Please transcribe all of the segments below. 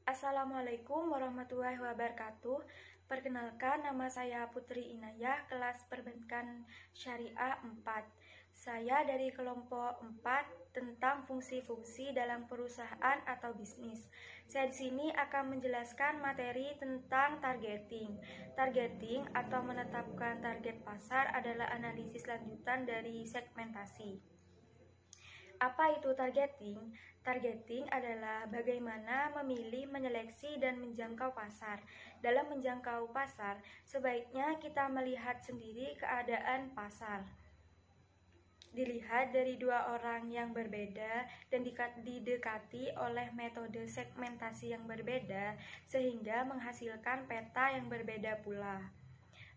Assalamualaikum warahmatullahi wabarakatuh. Perkenalkan, nama saya Putri Inayah, kelas Perbankan Syariah 4. Saya dari kelompok 4 tentang fungsi-fungsi dalam perusahaan atau bisnis. Saya di sini akan menjelaskan materi tentang targeting. Targeting atau menetapkan target pasar adalah analisis lanjutan dari segmentasi. Apa itu targeting? Targeting adalah bagaimana memilih, menyeleksi, dan menjangkau pasar. Dalam menjangkau pasar, sebaiknya kita melihat sendiri keadaan pasar. Dilihat dari dua orang yang berbeda dan didekati oleh metode segmentasi yang berbeda, sehingga menghasilkan peta yang berbeda pula.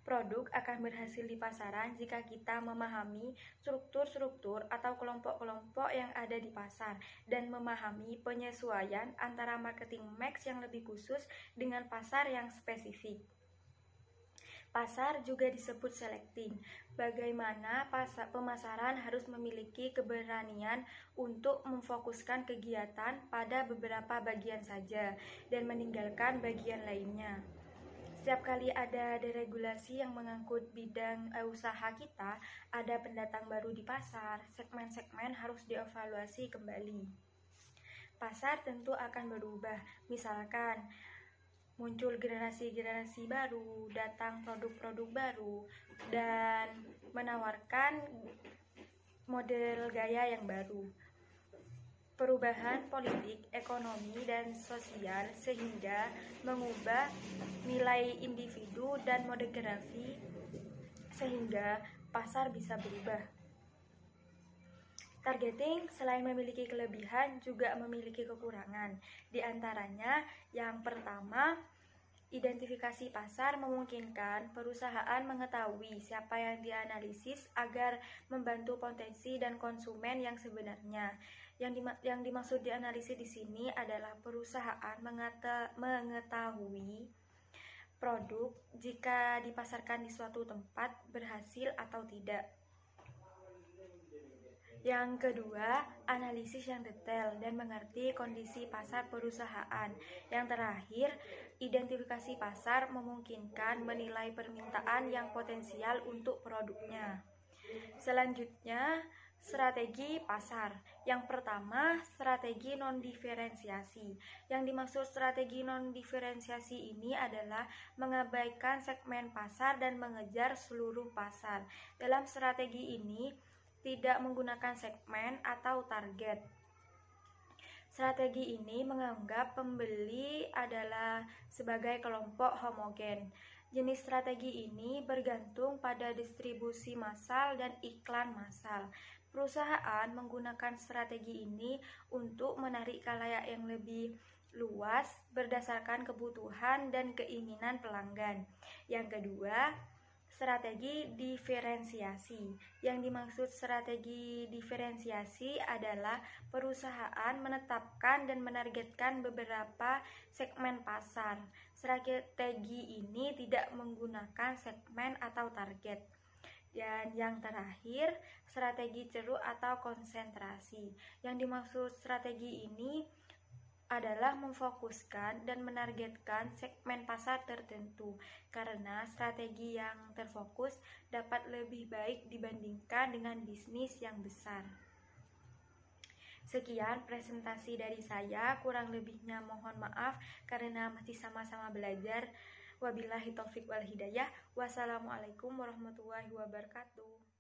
Produk akan berhasil di pasaran jika kita memahami struktur-struktur atau kelompok-kelompok yang ada di pasar dan memahami penyesuaian antara marketing mix yang lebih khusus dengan pasar yang spesifik. Pasar juga disebut selecting. Bagaimana pemasaran harus memiliki keberanian untuk memfokuskan kegiatan pada beberapa bagian saja dan meninggalkan bagian lainnya. Setiap kali ada deregulasi yang mengangkut bidang usaha kita, ada pendatang baru di pasar, segmen-segmen harus dievaluasi kembali. Pasar tentu akan berubah, misalkan muncul generasi-generasi baru, datang produk-produk baru, dan menawarkan model gaya yang baru. Perubahan politik, ekonomi, dan sosial sehingga mengubah nilai individu dan modegrafi sehingga pasar bisa berubah. Targeting selain memiliki kelebihan juga memiliki kekurangan. Di antaranya yang pertama, identifikasi pasar memungkinkan perusahaan mengetahui siapa yang dianalisis agar membantu potensi dan konsumen yang sebenarnya. Yang dimaksud dianalisis di sini adalah perusahaan mengetahui produk jika dipasarkan di suatu tempat berhasil atau tidak. Yang kedua, analisis yang detail dan mengerti kondisi pasar perusahaan. Yang terakhir, identifikasi pasar memungkinkan menilai permintaan yang potensial untuk produknya. Selanjutnya, strategi pasar. Yang pertama, strategi non-diferensiasi. Yang dimaksud strategi non-diferensiasi ini adalah mengabaikan segmen pasar dan mengejar seluruh pasar. Dalam strategi ini, tidak menggunakan segmen atau target. Strategi ini menganggap pembeli adalah sebagai kelompok homogen. Jenis strategi ini bergantung pada distribusi massal dan iklan massal. Perusahaan menggunakan strategi ini untuk menarik khalayak yang lebih luas berdasarkan kebutuhan dan keinginan pelanggan. Yang kedua, strategi diferensiasi. Yang dimaksud strategi diferensiasi adalah perusahaan menetapkan dan menargetkan beberapa segmen pasar. Strategi ini tidak menggunakan segmen atau target. Dan yang terakhir, strategi ceruk atau konsentrasi. Yang dimaksud strategi ini adalah memfokuskan dan menargetkan segmen pasar tertentu, karena strategi yang terfokus dapat lebih baik dibandingkan dengan bisnis yang besar. Sekian presentasi dari saya, kurang lebihnya mohon maaf karena masih sama-sama belajar. Wabillahi taufik wal hidayah. Wassalamualaikum warahmatullahi wabarakatuh.